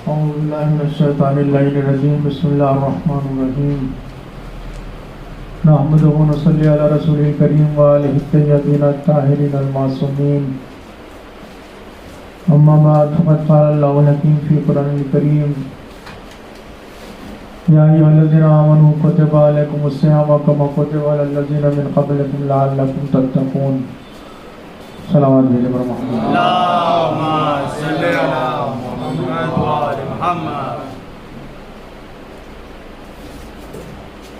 أعوذ بالله من الشيطان اللعين الرجيم بسم الله الرحمن الرحيم نحمده ونصلي على رسوله الكريم وآله الطيبين الطاهرين المعصومين أما بعد فقد قال الله الحكيم في القرآن الكريم يا أيها الذين آمنوا كتب عليكم الصيام كما كتب على الذين من قبلكم لعلكم تتقون صلوات بھیجے پر محمد اللهم صل على محمد وآل محمد.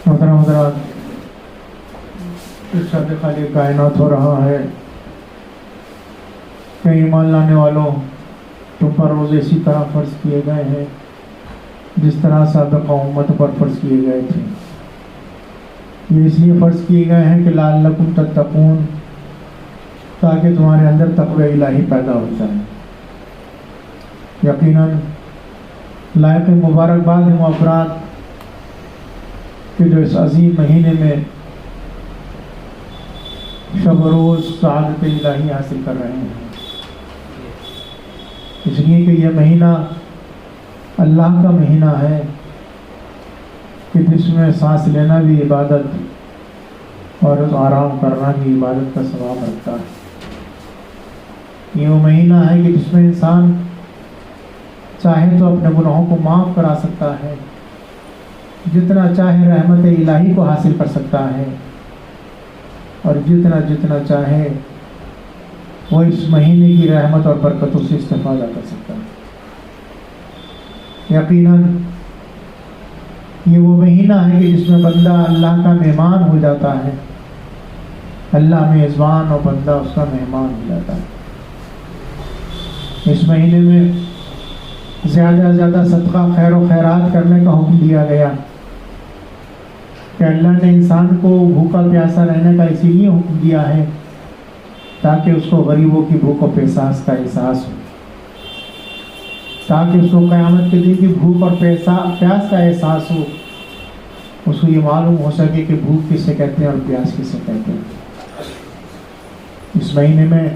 محترم حضرات، ارشاد خالق کائنات ہو رہا ہے کہ ایمان لانے والوں تم پر روزے اسی طرح فرض کیے گئے ہیں جس طرح سابقہ امت پر فرض کیے گئے تھے. یہ اس لیے فرض کیے گئے ہیں کہ لعلکم تتقون، تاکہ تمہارے اندر تقوی الہی پیدا ہو جائے. یقیناً لائق مبارکباد ہیں وہ افراد کہ جو اس عظیم مہینے میں شب و روز سعادت الہی حاصل کر رہے ہیں. اس لیے کہ یہ مہینہ اللہ کا مہینہ ہے کہ جس میں سانس لینا بھی عبادت اور آرام کرنا بھی عبادت کا ثواب رکھتا ہے. یہ وہ مہینہ ہے کہ جس میں انسان چاہے تو اپنے گناہوں کو معاف کرا سکتا ہے، جتنا چاہے رحمت الہی کو حاصل کر سکتا ہے، اور جتنا چاہے وہ اس مہینے کی رحمت اور برکتوں سے استفادہ کر سکتا ہے. یقیناً یہ وہ مہینہ ہے کہ جس میں بندہ اللہ کا مہمان ہو جاتا ہے، اللہ میزبان اور بندہ اس کا مہمان ہو جاتا ہے. اس مہینے میں زیادہ سے زیادہ صدقہ خیر و خیرات کرنے کا حکم دیا گیا کہ اللہ نے انسان کو بھوکا پیاسا رہنے کا اسی لیے حکم دیا ہے تاکہ اس کو غریبوں کی بھوک و پیاس کا احساس ہو، تاکہ اس کو قیامت کے دن کی بھوک اور پیاس کا احساس ہو، اس کو یہ معلوم ہو سکے کہ بھوک کسے کہتے ہیں اور پیاس کسے کہتے ہیں. اس مہینے میں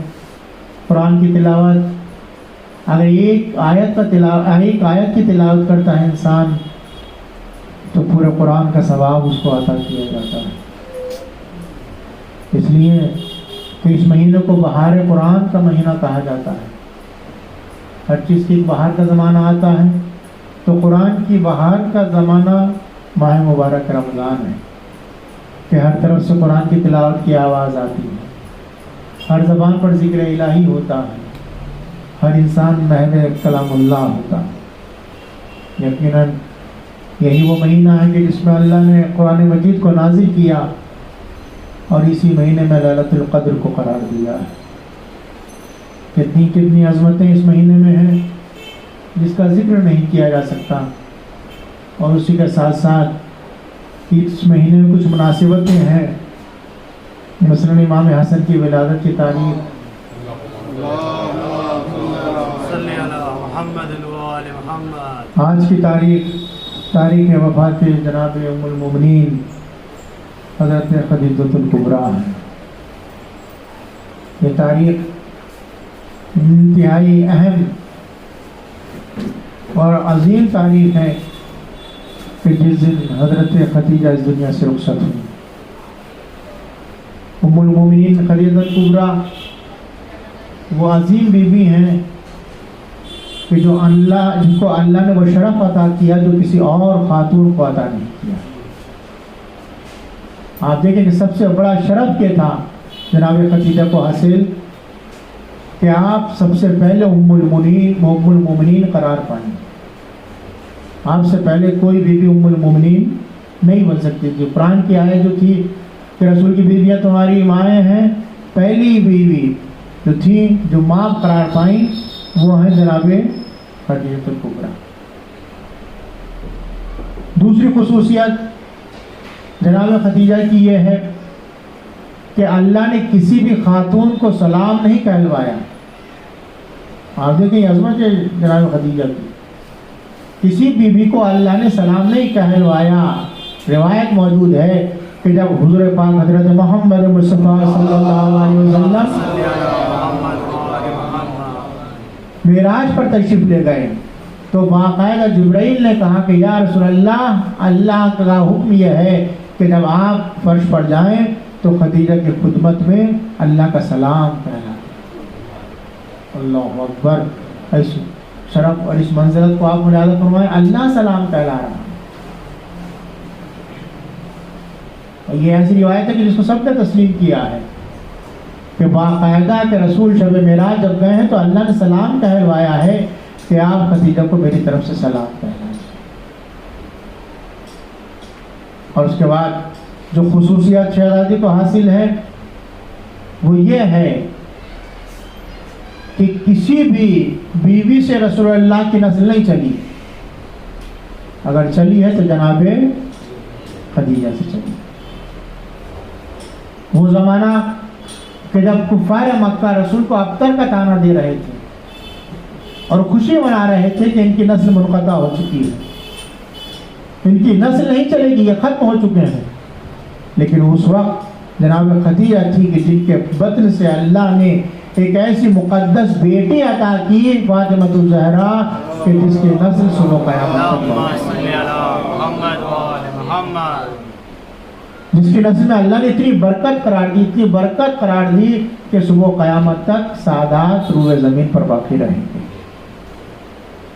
قرآن کی تلاوت، اگر ایک آیت کی تلاوت کرتا ہے انسان تو پورے قرآن کا ثواب اس کو عطا کیا جاتا ہے. اس لیے کہ اس مہینے کو بہار قرآن کا مہینہ کہا جاتا ہے. ہر چیز کی بہار کا زمانہ آتا ہے تو قرآن کی بہار کا زمانہ ماہ مبارک رمضان ہے کہ ہر طرف سے قرآن کی تلاوت کی آواز آتی ہے، ہر زبان پر ذکر الہی ہوتا ہے، ہر انسان محو کلام اللہ ہوتا ہے. یقیناً یہی وہ مہینہ ہے کہ جس میں اللہ نے قرآن مجید کو نازل کیا اور اسی مہینے میں لیلۃ القدر کو قرار دیا ہے. کتنی عظمتیں اس مہینے میں ہیں جس کا ذکر نہیں کیا جا سکتا. اور اسی کے ساتھ ساتھ اس مہینے میں کچھ مناسبتیں ہیں. مثلاً امام حسن کی ولادت کی تاریخ، آج کی تاریخ وفات جناب ام المومنین حضرت خدیجۃ الکبریٰ ہے. یہ تاریخ انتہائی اہم اور عظیم تاریخ ہے کہ جس دن حضرت خدیجہ اس دنیا سے رخصت ہوئی. ام المومنین خدیجۃ الکبریٰ وہ عظیم بیوی ہیں کہ جن کو اللہ نے وہ شرف عطا کیا جو کسی اور خاتون کو عطا نہیں کیا. آپ دیکھیں کہ سب سے بڑا شرف کیا تھا جناب خدیجہ کو حاصل کہ آپ سب سے پہلے ام المومنین قرار پائیں. آپ سے پہلے کوئی بیوی ام المومنین نہیں بن سکتی تھی. قرآن کی آیت جو تھی کہ رسول کی بیویاں تمہاری مائیں ہیں، پہلی بیوی جو تھی جو ماں قرار پائیں وہ ہیں جناب خدیجۃ الکبریٰ. دوسری خصوصیت جناب خدیجہ کی یہ ہے کہ اللہ نے کسی بھی خاتون کو سلام نہیں کہلوایا. آپ دیکھیں عظمت ہے جناب خدیجہ کی، کسی بیوی کو اللہ نے سلام نہیں کہلوایا. روایت موجود ہے کہ جب حضور پاک حضرت محمد مصطفیٰ صلی اللہ علیہ وسلم معراج پر تشریف لے گئے تو باقاعدہ جبرائیل نے کہا کہ یا رسول اللہ، اللہ کا حکم یہ ہے کہ جب آپ فرش پر جائیں تو خدیجہ کی خدمت میں اللہ کا سلام کہنا۔ اللہ اکبر! اس شرف اور اس منزلت کو آپ ملاحظہ فرمائیں، اللہ سلام کہلا رہا ہے۔ اور یہ ایسی روایت ہے کہ جس کو سب نے تسلیم کیا ہے کہ باقاعدہ کہ رسول شب معراج جب گئے ہیں تو اللہ نے سلام کہلوایا ہے کہ آپ خدیجہ کو میری طرف سے سلام کہلائیں۔ اور اس کے بعد جو خصوصیات شہزادی کو حاصل ہے وہ یہ ہے کہ کسی بھی بیوی سے رسول اللہ کی نسل نہیں چلی، اگر چلی ہے تو جناب خدیجہ سے چلی۔ وہ زمانہ کہ جب کفار مکہ رسول کو ابتر کا تانا دے رہے تھے اور خوشی منا رہے تھے کہ ان کی نسل منقطع ہو چکی ہے، ان کی نسل نہیں چلے گی، یہ ختم ہو چکے ہیں، لیکن اس وقت جناب خدیجہ تھی کہ جن کے بطن سے اللہ نے ایک ایسی مقدس بیٹی عطا کی، فاطمہ الزہرا، کہ جس کی نسل سنو قیامت تک، جس کی نسل میں اللہ نے اتنی برکت قرار دی کہ صبح قیامت تک سادات روئے زمین پر باقی رہیں گے۔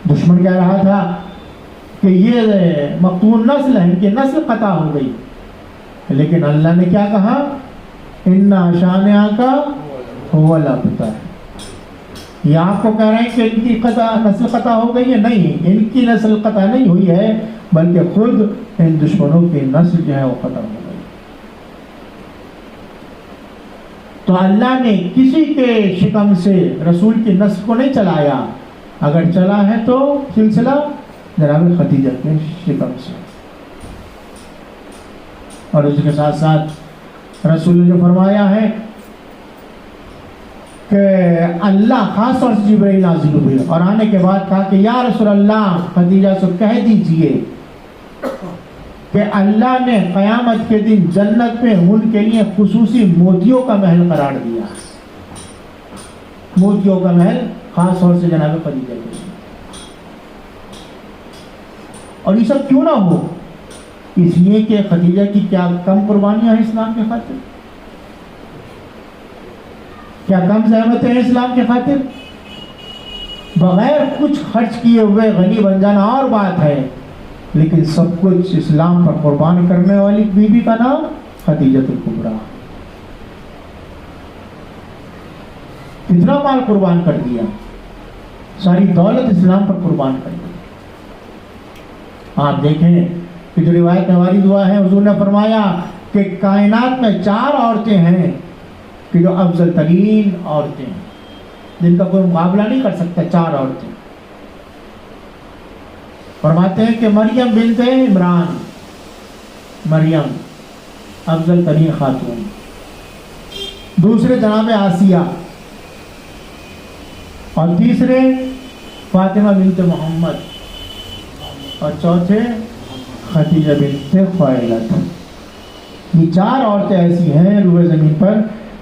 دشمن کہہ رہا تھا کہ یہ مقتول نسل ہے، ان کی نسل قطع ہو گئی، لیکن اللہ نے کیا کہا؟ اِنَّ شَانِئَكَ هُوَ الْأَبْتَرُ۔ یہ آپ کو کہہ رہے ہیں کہ ان کی نسل قطع ہو گئی ہے؟ نہیں، ان کی نسل قطع نہیں ہوئی ہے، بلکہ خود ان دشمنوں کی نسل جو ہے وہ قطع ہو گئی۔ تو اللہ نے کسی کے شکم سے رسول کی نسل کو نہیں چلایا، اگر چلا ہے تو سلسلہ جناب خدیجہ کے شکم سے۔ اور اس کے ساتھ ساتھ رسول نے جو فرمایا ہے کہ اللہ خاص طور سے جبرائیل نازل ہوئے اور آنے کے بعد کہا کہ یا رسول اللہ خدیجہ سے کہہ دیجئے کہ اللہ نے قیامت کے دن جنت میں ان کے لیے خصوصی موتیوں کا محل قرار دیا، موتیوں کا محل خاص طور سے جناب خدیجہ کے لیے۔ اور یہ سب کیوں نہ ہو؟ اس لیے کہ خدیجہ کی کیا کم قربانیاں ہیں اسلام کے خاطر، کیا کم زحمتیں ہیں اسلام کے خاطر؟ بغیر کچھ خرچ کیے ہوئے غنی بن جانا اور بات ہے، لیکن سب کچھ اسلام پر قربان کرنے والی بیوی کا نام خدیجہ الکبریٰ۔ کتنا مال قربان کر دیا، ساری دولت اسلام پر قربان کر دی۔ آپ دیکھیں کہ جو روایت ہماری دعا ہے، حضور نے فرمایا کہ کائنات میں 4 عورتیں ہیں کہ جو افضل ترین عورتیں ہیں، جن کا کوئی مقابلہ نہیں کر سکتا۔ 4 عورتیں فرماتے ہیں کہ مریم بنت عمران، مریم افضل ترین خاتون، دوسرے جناب آسیہ، اور تیسرے فاطمہ بنت محمد، اور چوتھے خدیجہ بنت خویلد۔ یہ 4 عورتیں ایسی ہیں روئے زمین پر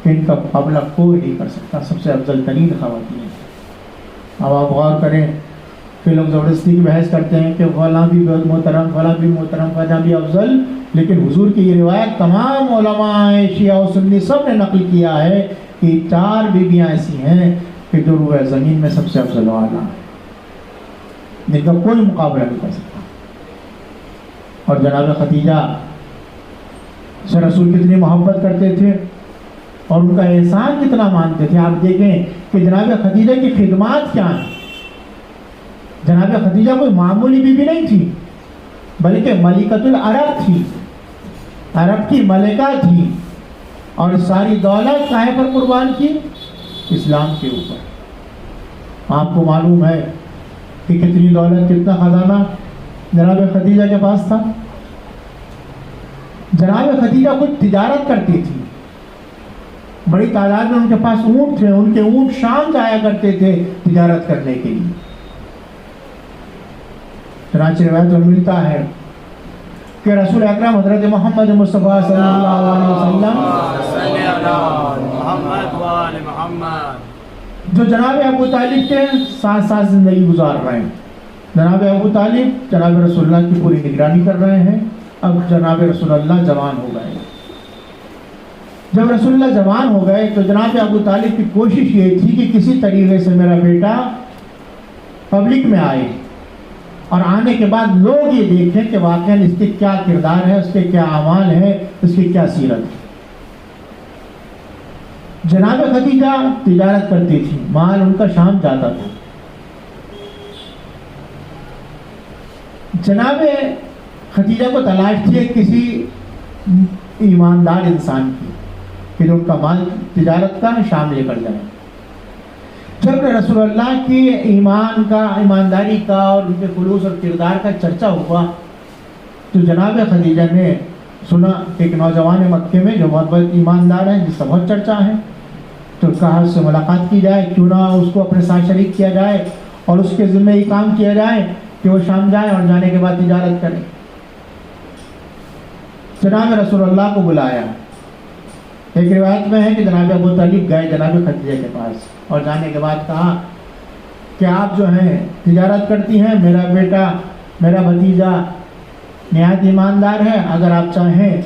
کہ ان کا مقابلہ کوئی نہیں کر سکتا، سب سے افضل ترین خواتین۔ اب آپ غور کریں کہ لوگ زبردستی کی بحث کرتے ہیں کہ فلاں بھی بہت محترم، فلاں بھی محترم، فلاں بھی افضل، لیکن حضور کی یہ روایت تمام علماء شیعہ و سنی سب نے نقل کیا ہے کہ 4 بیویاں ایسی ہیں کہ جو روئے زمین میں سب سے افضل و اعلیٰ ہیں، جن کا کوئی مقابلہ نہیں کر سکتا۔ اور جناب خدیجہ سے رسول کتنی محبت کرتے تھے اور ان کا احسان کتنا مانتے تھے۔ آپ دیکھیں کہ جناب خدیجہ کی خدمات کیا ہیں۔ جناب خدیجہ کوئی معمولی بیوی نہیں تھی، بلکہ ملکۃ العرب تھی، عرب کی ملکہ تھی، اور ساری دولت کاہے پر قربان کی؟ اسلام کے اوپر۔ آپ کو معلوم ہے کہ کتنی دولت، کتنا خزانہ جناب خدیجہ کے پاس تھا۔ جناب خدیجہ خود تجارت کرتی تھی، بڑی تعداد میں ان کے پاس اونٹ تھے، ان کے اونٹ شام جایا کرتے تھے تجارت کرنے کے لیے۔ چنانچہ روایت میں ملتا ہے کہ رسول اکرم حضرت محمد مصطفیٰ صلی اللہ علیہ وسلم جو جناب ابو طالب کے ساتھ ساتھ زندگی گزار رہے ہیں، جناب ابو طالب جناب رسول اللہ کی پوری نگرانی کر رہے ہیں. اب جناب رسول اللہ جوان ہو گئے. جب رسول اللہ جوان ہو گئے تو جناب ابو طالب کی کوشش یہ تھی کہ کسی طریقے سے میرا بیٹا پبلک میں آئے اور آنے کے بعد لوگ یہ دیکھیں کہ واقعاً اس کے کیا کردار ہے, اس کے کیا اعمال ہے, اس کی کیا سیرت ہے. جناب خدیجہ تجارت کرتی تھی, مال ان کا شام جاتا تھا. جناب خدیجہ کو تلاش تھی کسی ایماندار انسان کی کہ جو ان کا مال تجارت کا شام لے کر جائے. جب رسول اللہ کی ایمان کا, ایمانداری کا اور ان کے خلوص اور کردار کا چرچا ہوا تو جناب خدیجہ نے سنا کہ ایک نوجوان مکے میں جو بہت بہت ایماندار ہے, جس کا بہت چرچا ہے, تو کہا اس سے ملاقات کی جائے, کیوں نہ اس کو اپنے ساتھ شریک کیا جائے اور اس کے ذمہ یہ کام کیا جائے کہ وہ شام جائے اور جانے کے بعد تجارت کرے. جناب رسول اللہ کو بلایا. ایک روایت میں ہے کہ جناب ابو طالب گئے جناب خدیجہ کے پاس اور جانے کے بعد کہا کہ آپ جو ہیں تجارت کرتی ہیں, میرا بیٹا, میرا بھتیجا نہایت ایماندار ہے, اگر آپ چاہیں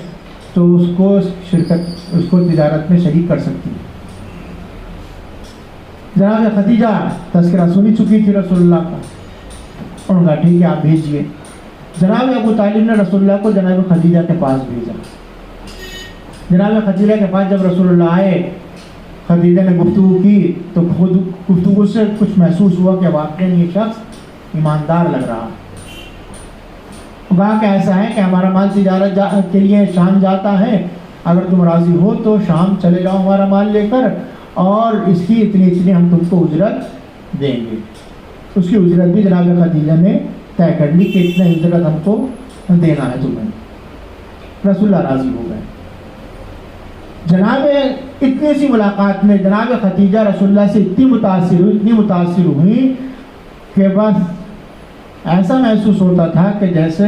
تو اس کو تجارت میں شریک کر سکتی ہیں. جناب خدیجہ تذکرہ سنی چکی تھی رسول اللہ کا. انہوں نے کہا ٹھیک ہے آپ بھیجیے. جناب ابو طالب نے رسول اللہ کو جناب خدیجہ کے پاس بھیجا. جناب خدیجہ کے پاس جب رسول اللہ آئے, خدیجہ نے گفتگو کی تو خود گفتگو سے کچھ محسوس ہوا کہ واقعی یہ شخص ایماندار لگ رہا. کہا کہ ایسا ہے کہ ہمارا مال تجارت کے لیے شام جاتا ہے, اگر تم راضی ہو تو شام چلے جاؤ ہمارا مال لے کر, اور اس کی اتنی ہم تم کو اجرت دیں گے. اس کی اجرت بھی جناب خدیجہ نے طے کر لی کہ اتنا اجرت ہم کو دینا ہے تمہیں. رسول اللہ راضی ہو گئے. جناب اتنی سی ملاقات میں جناب خدیجہ رسول اللہ سے اتنی متاثر ہوئی کہ بس ایسا محسوس ہوتا تھا کہ جیسے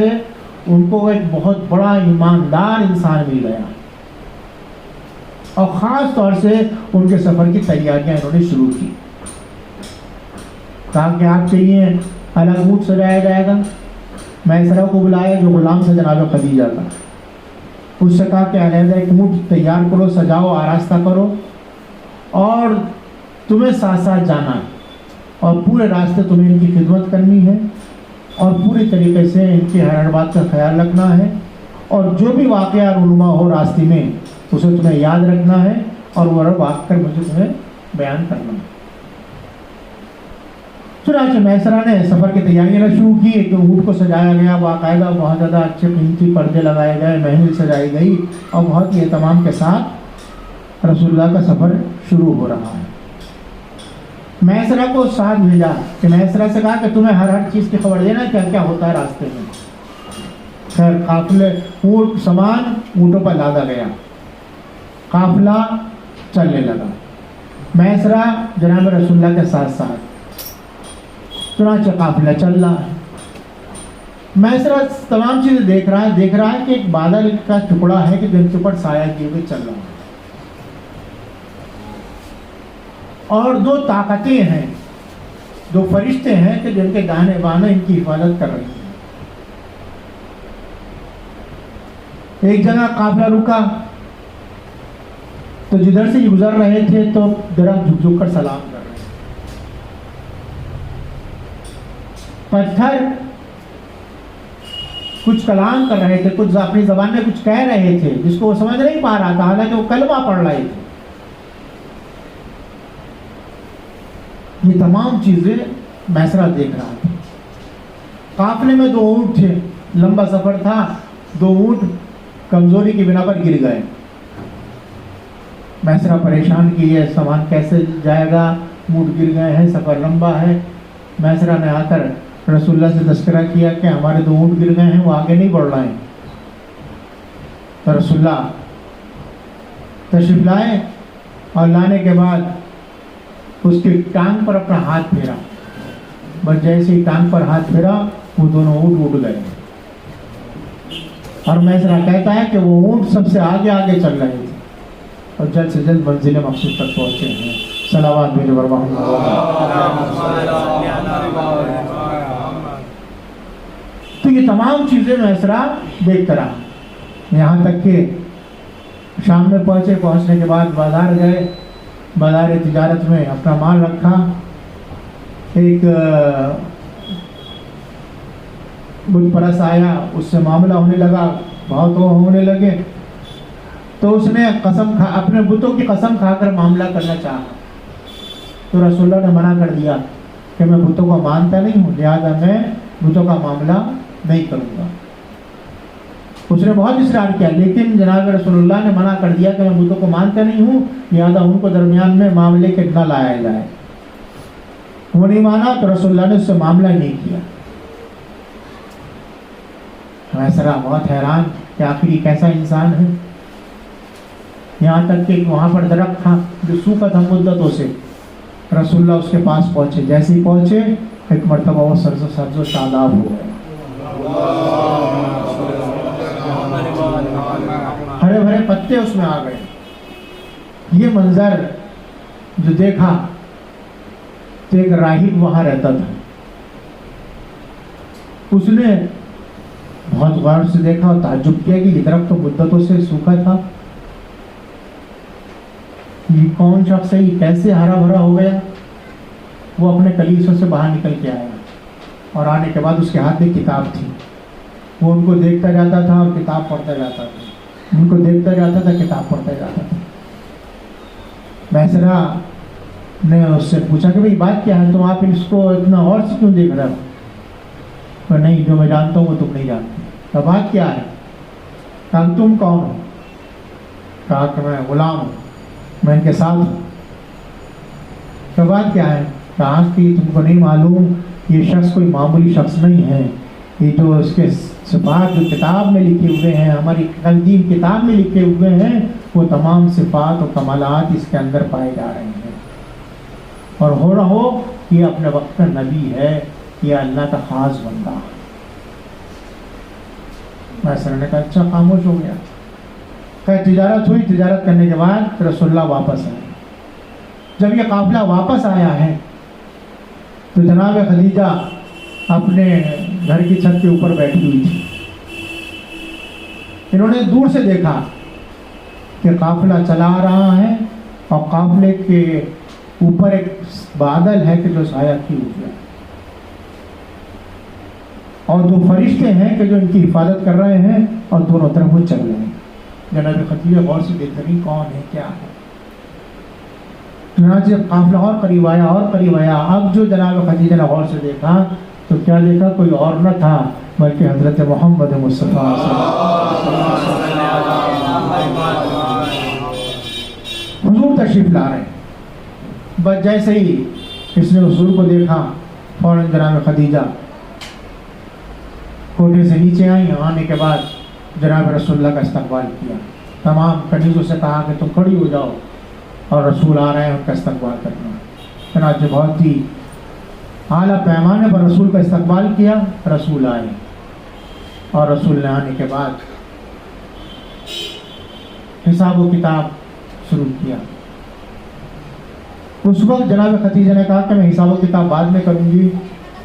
ان کو ایک بہت بڑا ایماندار انسان مل گیا. اور خاص طور سے ان کے سفر کی تیاریاں انہوں نے شروع کی. کہا کہ آپ کے لیے الگ اونٹ سجایا جائے گا. میسرہ کو بلایا جو غلام سے جناب خدیجہ کا. اس سے کہا کہ علیحدہ ایک اونٹ تیار کرو, سجاؤ, آراستہ کرو, اور تمہیں ساتھ ساتھ جانا ہے اور پورے راستے تمہیں ان کی خدمت کرنی ہے اور پوری طریقے سے ان کی ہر بات کا خیال رکھنا ہے, اور جو بھی واقعہ رونما ہو راستے میں اسے تمہیں یاد رکھنا ہے اور وہ واقع کر مجھے تمہیں بیان کرنا ہے. چنانچہ میسرہ نے سفر کی تیاریاں شروع کی. ایک اونٹ کو سجایا گیا, باقاعدہ بہت زیادہ اچھے قیمتی پردے لگائے گئے, محفل سجائی گئی اور بہت ہی اہتمام کے ساتھ رسول اللہ کا سفر شروع ہو رہا ہے. میسرہ کو ساتھ بھیجا کہ میسرہ سے کہا کہ تمہیں ہر چیز کی خبر دینا کیا کیا ہوتا ہے راستے میں. خیر قافلے اونٹ سامان اونٹوں پر لادا گیا, قافلہ چلنے لگا. میسرہ جناب رسول اللہ کے ساتھ ساتھ. چنانچہ قافلہ چل رہا ہے. میسرہ تمام چیزیں دیکھ رہا ہے کہ ایک بادل کا ٹکڑا ہے کہ جن کے اوپر سایہ کیے ہوئے چل رہا ہے, اور دو طاقتیں ہیں, دو فرشتے ہیں کہ جن کے دانے بانے ان کی حفاظت کر رہی ہیں. ایک جگہ قافلہ رکا تو جدھر سے یہ گزر رہے تھے تو درخت جھک جھک کر سلام کر رہے تھے. پتھر کچھ کلام کر رہے تھے, کچھ اپنی زبان میں کچھ کہہ رہے تھے جس کو وہ سمجھ نہیں پا رہا تھا, حالانکہ وہ کلمہ پڑھ رہے تھے. یہ تمام چیزیں میسرہ دیکھ رہا تھا. قافلے میں دو اونٹ تھے, لمبا سفر تھا, دو اونٹ کمزوری کی بنا پر گر گئے. میسرہ پریشان کی ہے, سامان کیسے جائے گا, اونٹ گر گئے ہیں, سفر لمبا ہے. میسرہ نے آ کر رسول اللہ سے تذکرہ کیا کہ ہمارے دو اونٹ گر گئے ہیں, وہ آگے نہیں بڑھ رہے ہیں. تو رسول اللہ تشریف لائے اور لانے کے بعد اس کی ٹانگ پر اپنا ہاتھ پھیرا. بس جیسے ہی ٹانگ پر ہاتھ پھیرا وہ دونوں اونٹ اٹھ گئے. اور میسرہ کہتا ہے کہ وہ اونٹ سب سے آگے آگے چل رہے تھے اور جلد سے جلد منزل مقصود تک پہنچے ہیں. صلوات بھیجو تو یہ تمام چیزیں میسرہ دیکھتا رہا، یہاں تک کہ شام میں پہنچنے کے بعد بازار گئے، بازار تجارت میں اپنا مال رکھا. ایک بت پرست آیا، اس سے معاملہ ہونے لگا، بہت ہونے لگے، تو اس نے اپنے بتوں کی قسم کھا کر معاملہ کرنا چاہا. تو رسول اللہ نے منع کر دیا کہ میں بتوں کو مانتا نہیں ہوں، لہذا میں بتوں کا معاملہ نہیں کروں گا. اس نے بہت اصرار کیا، لیکن جناب رسول اللہ نے منع کر دیا کہ میں بتوں کو مانتا نہیں ہوں، لہذا ان کو درمیان میں معاملے کے نہ لایا جائے. وہ نہیں مانا تو رسول اللہ نے اس سے معاملہ ہی نہیں کیا. میسرہ بہت حیران کہ آخر یہ کیسا انسان ہے. یہاں تک کہ وہاں پر درخت تھا جو سوکھا تھا مدتوں سے. رسول اللہ اس کے پاس پہنچے، جیسے ہی پہنچے ایک مرتبہ وہ سبز و شاداب ہو گئے، ہرے بھرے پتے اس میں آ گئے. یہ منظر جو دیکھا تو ایک راہب وہاں رہتا تھا، اس نے بہت غور سے دیکھا اور تعجب کیا کہ یہ درخت تو مدتوں سے سوکھا تھا، یہ کون شخص ہے، یہ کیسے ہرا بھرا ہو گیا. وہ اپنے کلیسوں سے باہر نکل کے آیا اور آنے کے بعد اس کے ہاتھ میں کتاب تھی. وہ ان کو دیکھتا جاتا تھا اور کتاب پڑھتا جاتا تھا، ان کو دیکھتا جاتا تھا، کتاب پڑھتا جاتا تھا. میسرہ نے اس سے پوچھا کہ بھئی بات کیا ہے، تم آپ اس کو اتنا غور سے کیوں دیکھ رہے ہو؟ کہ نہیں، جو میں جانتا ہوں وہ تم نہیں جانتے. تو بات کیا ہے؟ کہا تم کون ہو؟ کہا کہ میں غلام ہوں، میں ان کے ساتھ ہوں. تو بات کیا ہے؟ کہا کہ تم کو نہیں معلوم یہ شخص کوئی معمولی شخص نہیں ہے، یہ جو اس کے صفات جو کتاب میں لکھے ہوئے ہیں، ہماری قدیم کتاب میں لکھے ہوئے ہیں، وہ تمام صفات اور کمالات اس کے اندر پائے جا رہے ہیں. اور ہو رہا ہو یہ اپنے وقت کا نبی ہے، یہ اللہ کا خاص بندہ. میسرہ نے کہا اچھا، خاموش ہو گیا. کہ تجارت ہوئی، تجارت کرنے کے بعد رسول اللہ واپس آئے. جب یہ قافلہ واپس آیا ہے تو جناب خدیجہ اپنے گھر کی چھت کے اوپر بیٹھی ہوئی تھی. انہوں نے دور سے دیکھا کہ قافلہ چلا آ رہا ہے اور قافلے کے اوپر ایک بادل ہے کہ جو سایہ کی ہوئی ہے، اور دو فرشتے ہیں کہ جو ان کی حفاظت کر رہے ہیں اور دونوں طرف وہ چل رہے ہیں. جناب خدیجہ غور سے دیکھ رہی کون ہے، کیا ہے. چنانچہ جب قافلہ اور قریب آیا اور قریب آیا، اب جو جناب خدیجہ نے غور سے دیکھا تو کیا دیکھا؟ کوئی اور نہ تھا بلکہ حضرت محمد مصطفیٰ حضور تشریف لا رہے ہیں. بس جیسے ہی اس نے حضور کو دیکھا، فوراً جناب خدیجہ کوٹھے سے نیچے آئیں. آنے کے بعد جناب رسول اللہ کا استقبال کیا. تمام کنیزوں سے کہا کہ تم کھڑی ہو جاؤ اور رسول آ رہے ہیں، ان کا استقبال کرنا. چنانچہ بہت ہی اعلیٰ پیمانے پر رسول کا استقبال کیا. رسول آئے اور رسول نے آنے کے بعد حساب و کتاب شروع کیا. اس وقت جناب خدیجہ نے کہا کہ میں حساب و کتاب بعد میں کروں گی،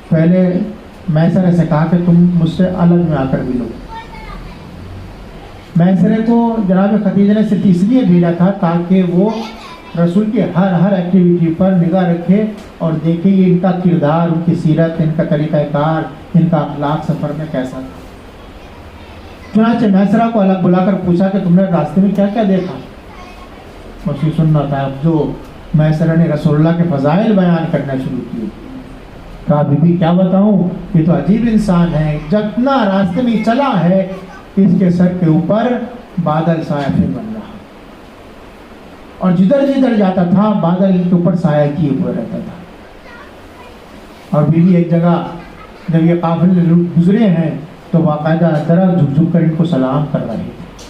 پہلے میسرے سے کہا کہ تم مجھ سے الگ میں آ کر بھی لو. میسرے کو جناب خدیجہ نے صرف اس لیے بھیجا تھا تاکہ وہ رسول کی ہر ایکٹیویٹی پر نگاہ رکھے اور دیکھے یہ ان کا کردار، ان کی سیرت، ان کا طریقہ کار، ان کا اخلاق سفر میں کیسا تھا. چنانچہ میسرہ کو الگ بلا کر پوچھا کہ تم نے راستے میں کیا کیا دیکھا. مجھے سننا تھا. اب جو میسرہ نے رسول اللہ کے فضائل بیان کرنا شروع کیے. کہا بی بی کیا بتاؤں، یہ تو عجیب انسان ہے، جتنا راستے میں چلا ہے اس کے سر کے اوپر بادل سایہ پھر بن رہا، اور جدھر جدھر جاتا تھا بادل کے اوپر سایہ کیے ہوئے رہتا تھا. اور بیوی ایک جگہ جب یہ قافلے گزرے ہیں تو باقاعدہ درخت جھک جھک کر ان کو سلام کر رہے تھے.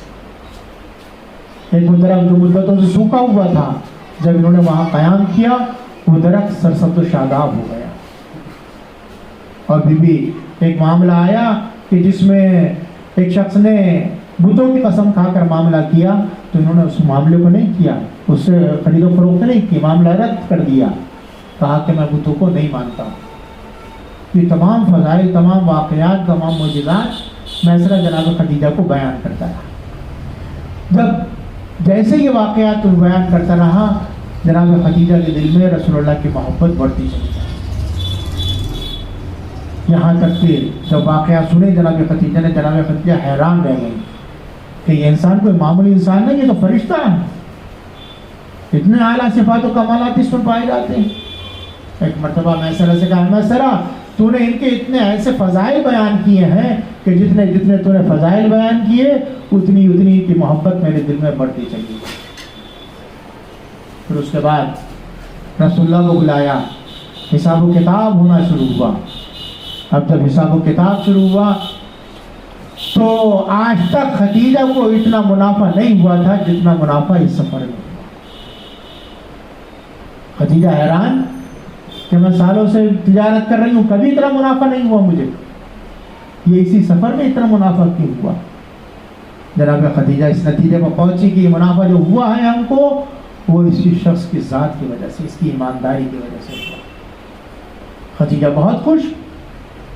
ایک وہ درخت جو مدتوں سے سوکھا ہوا تھا، جب انہوں نے وہاں قیام کیا وہ درخت سرسبز و شاداب ہو گیا. اور بیوی ایک معاملہ آیا کہ جس میں ایک شخص نے بتوں کی قسم کھا کر معاملہ کیا، تو انہوں نے اس معاملے کو نہیں کیا، اس سے خرید و فروخت نہیں کی، معاملہ رد کر دیا. کہا کہ میں بتوں کو نہیں مانتا. یہ تمام فضائل، تمام واقعات، تمام معجزات میسرہ جناب خدیجہ کو بیان کرتا رہا۔ جب جیسے یہ واقعات بیان کرتا رہا، جناب خدیجہ کے دل میں رسول اللہ کی محبت بڑھتی چلی جائے، یہاں تک کہ جب واقعات سنے جناب خدیجہ نے، جناب خدیجہ حیران رہ گئی کہ یہ انسان کوئی معمولی انسان نہیں، یہ تو فرشتہ ہے، اتنے اعلیٰ صفات و کمالات اس میں پائے جاتے ہیں۔ ایک مرتبہ میسرہ سے کہا، میسرہ تو نے ان کے اتنے ایسے فضائل بیان کیے ہیں کہ جتنے جتنے تو نے فضائل بیان کیے اتنی اتنی کی محبت میرے دل میں بڑھتی چلی گئی۔ پھر اس کے بعد رسول اللہ کو بلایا، حساب و کتاب ہونا شروع ہوا۔ اب جب حساب و کتاب شروع ہوا تو آج تک خدیجہ کو اتنا منافع نہیں ہوا تھا جتنا منافع اس سفر میں ہوا۔ خدیجہ حیران کہ میں سالوں سے تجارت کر رہی ہوں، کبھی اتنا منافع نہیں ہوا مجھے، یہ اسی سفر میں اتنا منافع کیوں ہوا؟ جناب خدیجہ اس نتیجے پر پہنچی کہ یہ منافع جو ہوا ہے ہم کو، وہ اسی شخص کی ذات کی وجہ سے، اس کی ایمانداری کی وجہ سے ہوا۔ خدیجہ بہت خوش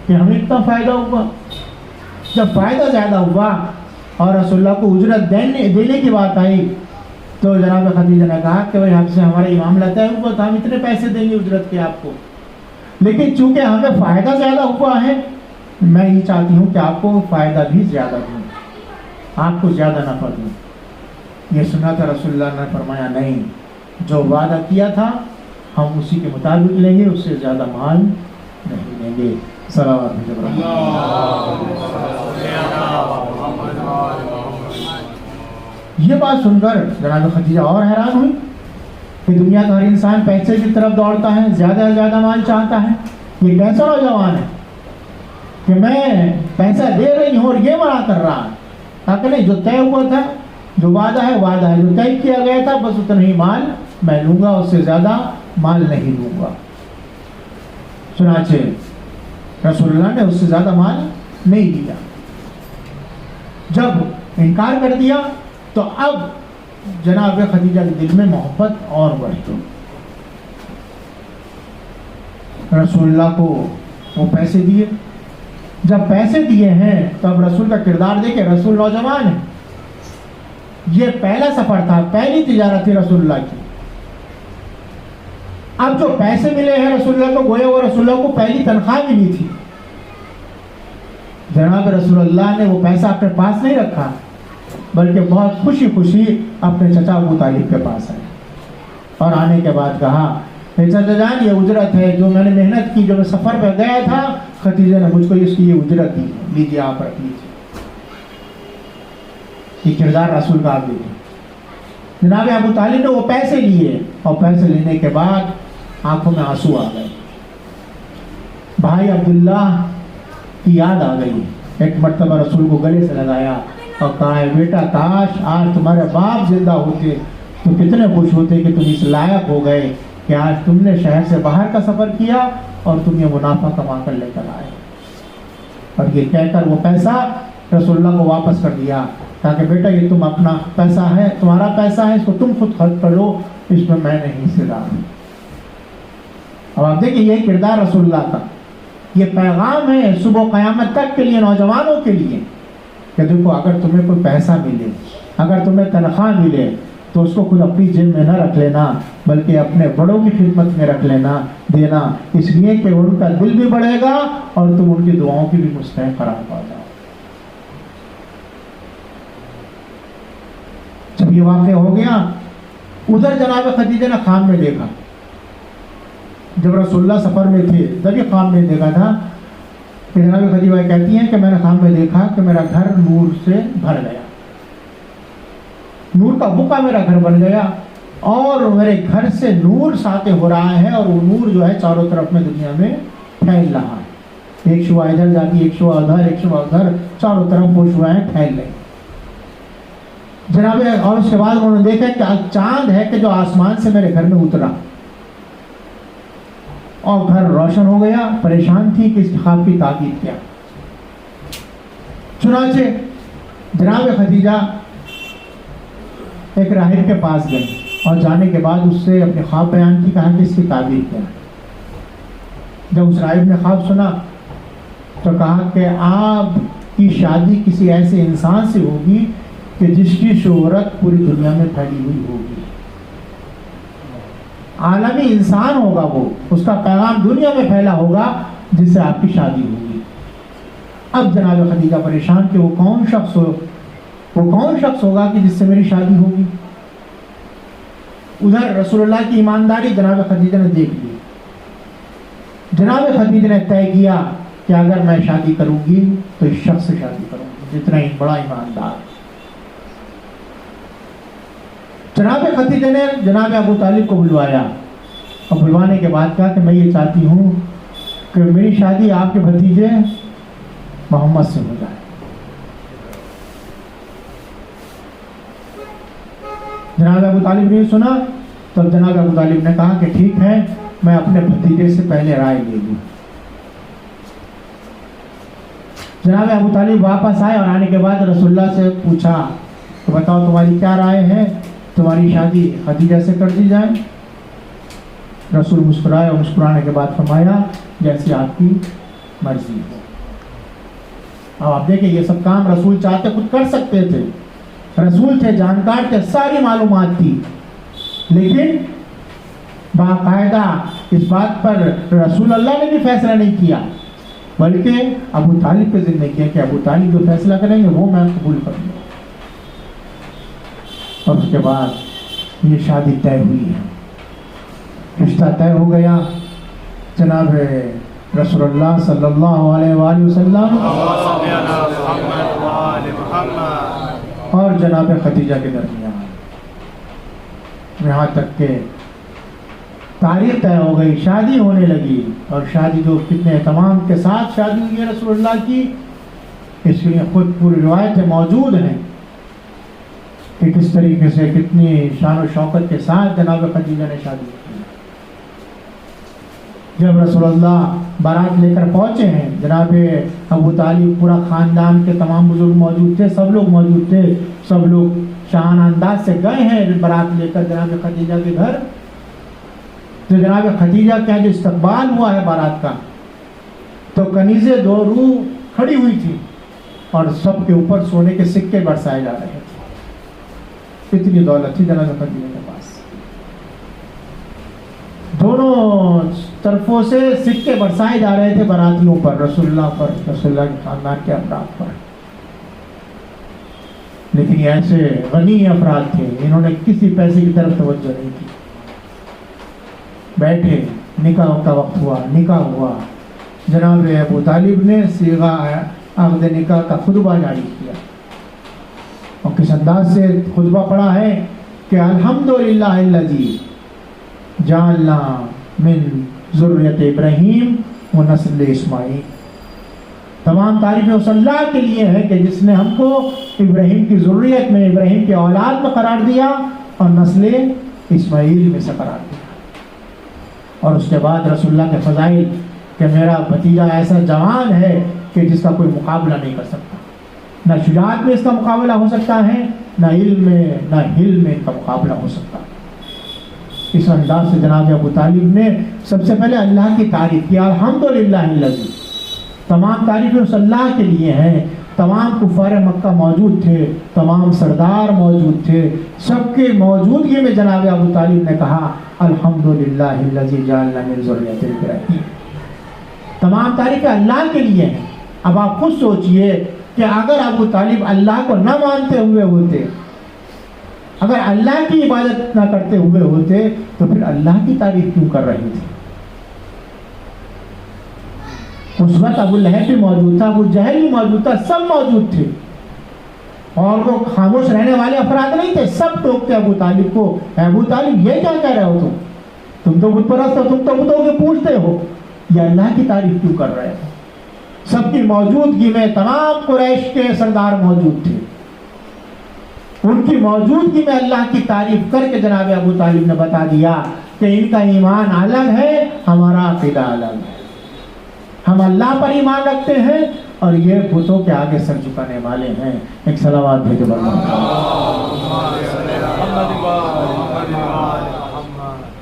کہ ہمیں اتنا فائدہ ہوا۔ جب فائدہ زیادہ ہوا اور رسول اللہ کو اجرت دینے کی بات آئی تو جناب خدیجہ نے کہا کہ بھائی آپ سے ہمارا یہ معاملہ طے ہوا تو ہم اتنے پیسے دیں گے اجرت کے آپ کو، لیکن چونکہ ہمیں فائدہ زیادہ ہوا ہے، میں یہ چاہتی ہوں کہ آپ کو فائدہ بھی زیادہ دوں، آپ کو زیادہ نفع دوں۔ یہ سنا تھا رسول اللہ نے فرمایا نہیں، جو وعدہ کیا تھا ہم اسی کے مطابق لیں گے، اس سے زیادہ مال نہیں لیں گے۔ صلوات یہ بات سن کر جناب خدیجہ اور حیران ہوئی کہ دنیا کا ہر انسان پیسے کی طرف دوڑتا ہے، زیادہ سے زیادہ مال چاہتا ہے، یہ کیسا نوجوان ہے کہ میں پیسہ دے رہی ہوں اور یہ منع کر رہا ہے؟ تاکہ نہیں، جو طے ہوا تھا، جو وعدہ ہے وعدہ ہے، جو طے کیا گیا تھا بس اتنا ہی مال میں لوں گا، اس سے زیادہ مال نہیں لوں گا۔ چنانچہ رسول اللہ نے اس سے زیادہ مال نہیں دیا۔ جب انکار کر دیا تو اب جناب خدیجہ کے دل میں محبت اور بڑھی۔ رسول اللہ کو وہ پیسے دیے۔ جب پیسے دیے ہیں تب رسول کا کردار دیکھے، رسول نوجوان ہے، یہ پہلا سفر تھا، پہلی تجارت تھی رسول اللہ کی۔ اب جو پیسے ملے ہیں رسول اللہ کو، گویا وہ رسول اللہ کو پہلی تنخواہ ملی تھی۔ جناب رسول اللہ نے وہ پیسہ اپنے پاس نہیں رکھا، بلکہ بہت خوشی خوشی اپنے چچا ابو طالب کے پاس آئے اور آنے کے بعد کہا، چچا جان یہ اجرت ہے جو میں نے محنت کی، جو میں سفر پہ گیا تھا، خدیجہ نے مجھ کو اس کی یہ اجرت دی، لیجیے آپ رکھ لیجیے۔ یہ کردار رسول کا آپ دیکھیں۔ جناب ابو طالب نے وہ پیسے لیے اور پیسے لینے کے بعد آنکھوں میں آنسو آ گئے۔ بھائی عبداللہ کی یاد آ گئی۔ ایک مرتبہ رسول کو گلے سے لگایا اور کہا، بیٹا کاش آج تمہارے باپ زندہ ہوتے تو کتنے خوش ہوتے کہ تم اس لائق ہو گئے کہ آج تم نے شہر سے باہر کا سفر کیا اور تم یہ منافع کما کر لے کر آئے۔ اور یہ کہہ کر وہ پیسہ رسول اللہ کو واپس کر دیا، تاکہ بیٹا یہ تم اپنا پیسہ ہے، تمہارا پیسہ ہے، اس کو تم خود خرچ کر لو، اس میں نہیں حصے دار ہوں۔ اب آپ دیکھیں یہ کردار رسول اللہ کا، یہ پیغام ہے صبح قیامت تک کے لیے، نوجوانوں کے لیے، کہ دیکھو اگر تمہیں کوئی پیسہ ملے، اگر تمہیں تنخواہ ملے تو اس کو خود اپنی جیب میں نہ رکھ لینا، بلکہ اپنے بڑوں کی خدمت میں رکھ لینا، دینا، اس لیے کہ ان کا دل بھی بڑھے گا اور تم ان کی دعاؤں کی بھی مستحق قرار پا جاؤ۔ جب یہ واقعہ ہو گیا، ادھر جناب خدیجہ نے خواب میں دیکھا، جب رسول اللہ سفر میں تھے تب یہ خواب میں دیکھا تھا کہ جناب خدیجہ کہتی ہیں کہ میں نے خواب میں دیکھا کہ میرا گھر نور سے بھر گیا، نور کا بقعہ میرا گھر بن گیا اور میرے گھر سے نور ساطع ہو رہا ہے، اور وہ نور جو ہے چاروں طرف میں دنیا میں پھیل رہا ہے، ایک شعاع ادھر جاتی، ایک شعاع ادھر، ایک شعاع ادھر، چاروں طرف وہ شعاعیں پھیل رہی جناب۔ اور اس کے بعد انہوں نے دیکھا کہ چاند ہے کہ جو آسمان سے میرے گھر میں اترا اور گھر روشن ہو گیا۔ پریشان تھی کہ اس خواب کی تعبیر کیا۔ چنانچہ جناب خدیجہ ایک راہب کے پاس گئے اور جانے کے بعد اس سے اپنے خواب بیان کی، کہا کہ اس کی تعبیر کیا ہے۔ جب اس راہب نے خواب سنا تو کہا کہ آپ کی شادی کسی ایسے انسان سے ہوگی کہ جس کی شہرت پوری دنیا میں پھیلی ہوئی ہوگی، عالمی انسان ہوگا، وہ اس کا پیغام دنیا میں پھیلا ہوگا، جس سے آپ کی شادی ہوگی۔ اب جناب خدیجہ پریشان کہ وہ کون شخص ہوگا کہ جس سے میری شادی ہوگی۔ ادھر رسول اللہ کی ایمانداری جناب خدیجہ نے دیکھ لی۔ جناب خدیجہ نے طے کیا کہ اگر میں شادی کروں گی تو اس شخص سے شادی کروں گی جتنا ہی بڑا ایماندار۔ جناب خدیجہ نے جناب ابو طالب کو بلوایا اور بلوانے کے بعد کہا کہ میں یہ چاہتی ہوں کہ میری شادی آپ کے بھتیجے محمد سے ہو جائے۔ جناب ابو طالب نے سنا تو جناب ابو طالب نے کہا کہ ٹھیک ہے، میں اپنے بھتیجے سے پہلے رائے لے لوں۔ جناب ابو طالب واپس آئے اور آنے کے بعد رسول اللہ سے پوچھا کہ بتاؤ تمہاری کیا رائے ہے، تمہاری شادی خدیجہ سے کر دی جائے؟ رسول مسکرائے اور مسکرانے کے بعد فرمایا جیسی آپ کی مرضی ہو۔ اب آپ دیکھیں یہ سب کام رسول چاہتے خود کر سکتے تھے، رسول تھے، جانکار تھے، ساری معلومات تھی، لیکن باقاعدہ اس بات پر رسول اللہ نے بھی فیصلہ نہیں کیا، بلکہ ابو طالب پہ ذمہ کیا کہ ابو طالب جو فیصلہ کریں گے وہ میں قبول کروں گا۔ اور اس کے بعد یہ شادی طے ہوئی ہے، رشتہ طے ہو گیا۔ جناب رسول اللہ صلی اللہ علیہ وآلہ وسلم اور جناب خدیجہ کے درمیان یہاں تک کہ تاریخ طے ہو گئی، شادی ہونے لگی، اور شادی جو کتنے اہتمام کے ساتھ شادی ہوئی ہے رسول اللہ کی، اس لیے خود پوری روایتیں موجود ہیں کہ کس طریقے سے کتنی شان و شوکت کے ساتھ جناب خدیجہ نے شادی کی۔ جب رسول اللہ بارات لے کر پہنچے ہیں، جناب ابو طالب، پورا خاندان کے تمام بزرگ موجود تھے، سب لوگ موجود تھے، سب لوگ شاہانہ انداز سے گئے ہیں بارات لے کر جناب خدیجہ کے گھر۔ تو جناب خدیجہ کا جو استقبال ہوا ہے بارات کا، تو کنیزیں دو روح کھڑی ہوئی تھی اور سب کے اوپر سونے کے سکے برسائے جا رہے تھے، اتنی دولت تھی جناب خدیجہ کے پاس۔ دونوں طرفوں سے سکے برسائے جا رہے تھے براتیوں پر، رسول اللہ پر، رسول اللہ کے خاندان کے افراد پر، لیکن یہ ایسے غنی افراد تھے، انہوں نے کسی پیسے کی طرف توجہ نہیں کی۔ بیٹھے، نکاح کا وقت ہوا، نکاح ہوا، جناب ابو طالب نے صیغہ عقد نکاح کا خطبہ جاری کیا، اور کس انداز سے خطبہ پڑھا ہے کہ الحمدللہ الذی جعلنا من ذریت ابراہیم و نسل اسماعیل۔ تمام تعریفیں اس اللہ کے لیے ہے کہ جس نے ہم کو ابراہیم کی ذریت میں، ابراہیم کی اولاد میں قرار دیا اور نسل اسماعیل میں سے قرار دیا۔ اور اس کے بعد رسول اللہ کے فضائل کہ میرا بھتیجا ایسا جوان ہے کہ جس کا کوئی مقابلہ نہیں کر سکتا، نہ شجاعت میں اس کا مقابلہ ہو سکتا ہے، نہ علم میں، نہ حلم میں ان کا مقابلہ ہو سکتا ہے۔ اس انداز سے جناب ابو طالب نے سب سے پہلے اللہ کی تعریف کی، الحمدللہ الذی، تمام تعریفیں اس اللہ کے لیے ہیں۔ تمام کفار مکہ موجود تھے، تمام سردار موجود تھے، سب کے موجودگی میں جناب ابو طالب نے کہا الحمدللہ الذی جعلنا من ذریۃ ابراہیم۔ تمام تعریفیں اللہ کے لیے ہیں۔ اب آپ خود سوچئے کہ اگر ابو طالب اللہ کو نہ مانتے ہوئے ہوتے، اگر اللہ کی عبادت نہ کرتے ہوئے ہوتے، تو پھر اللہ کی تعریف کیوں کر رہے تھے؟ اس وقت ابو لہب بھی موجود تھا، ابو جہل بھی موجود تھا، سب موجود تھے، اور وہ خاموش رہنے والے افراد نہیں تھے، سب ٹوکتے ابو طالب کو، ابو طالب یہ کیا کہہ رہے ہو تم تو بت پرست ہو، تم تو بتوں کے پوچھتے ہو، یہ اللہ کی تعریف کیوں کر رہے ہو؟ سب کی موجودگی میں تمام قریش کے سردار موجود تھے، ان کی موجودگی میں اللہ کی تعریف کر کے جناب ابو طالب نے بتا دیا کہ ان کا ایمان الگ ہے، ہمارا عقیدہ الگ ہے، ہم اللہ پر ایمان رکھتے ہیں اور یہ بتوں کے آگے سر جھکانے والے ہیں۔ ایک صلوات بھیجو